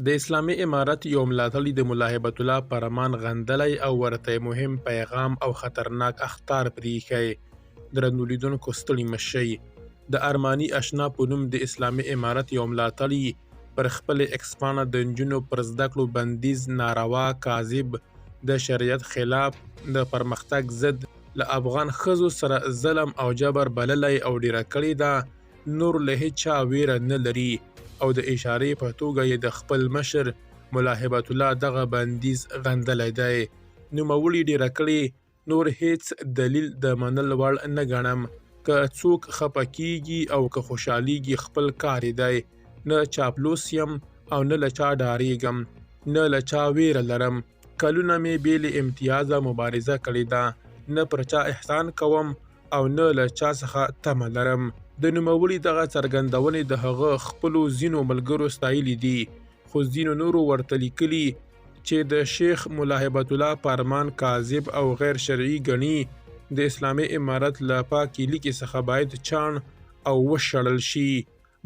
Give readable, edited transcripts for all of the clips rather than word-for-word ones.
د اسلامي امارت یو ملاتړي د ملا هیبت الله پرمان غندلی او ورته مهم پیغام او خطرناک اخطار پرېښی. درنو لیدونکو ستړي مه شئ. د ارماني اشنا په نوم د اسلامي امارت یو ملاتړي پر خپل ایکس پاڼه د نجونو پر زده کړو بندیز ناروا، کاذب، د شریعت خلاف، د پرمختګ ضد، له افغان ښځو سره ظلم او جبر بللی او ډیره کړې ده. نور له هیچا ویره نه لري او د اشارې په توګه یې د خپل مشر ملا هیبت الله دغه بندیز غندلی دی. نوموړي ډیره کړې، نور هیڅ دلیل د منل وړ نه ګڼم. که څوک خفه کیږي او که خوشحالیږي خپل کار دی. نه چاپلوس یم او نه له چا ډاریږم، نه له چا ویره لرم. کلونه مې بې له امتیازه مبارزه کړې ده، نه پر چا احسان کوم او نه له چا څخه تمه لرم. د نوموړي دغه څرګندونې د هغه خپلو ځینو ملګرو ستایلي دي، خو ځینو نورو ورته لیکلي چې د شیخ ملا هیبت الله پرمان کاذب او غیر شرعي ګڼي. د اسلامي امارت له پاکې لیکې څخه باید چاڼ او وشړل شي.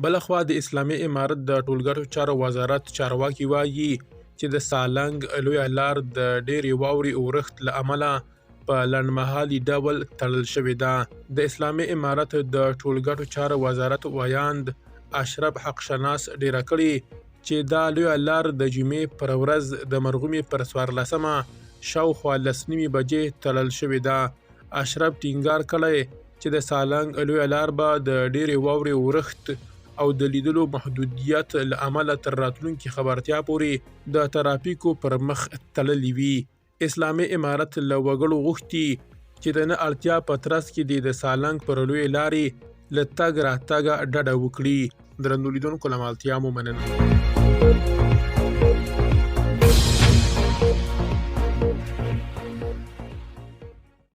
بلخوا د اسلامي امارت د ټولګټو چارو وزارت چارواکي وایي چې د سالنګ لویه لار د ډېرې واورې اورښت له امله په لنډمهالي ډول تړل شوې ده. د اسلامي امارت د ټولګټو چارو وزارت ویاند اشرف حق شناس ډیره کړې چې دا لویه لار د جمعې پر ورځ د مرغومې پر 14مه شاوخوا 10:30 بجې تړل شوې ده. اشرف ټینګار کړی چې د سالنګ لویه لار به د ډېرې واورې اورښت او د لیدلو محدودیت له امله تر راتلونکي خبرتیا پورې د ترافیکو پر مخ تړلې وي. اسلامي امارت له وګړو غوښتي چې د نه اړتیا په ترڅ کې د سالنګ پر لویې لارې له تګ راتګه ډډه وکړي. درنو لیدونکو له ملتیا مو مننه.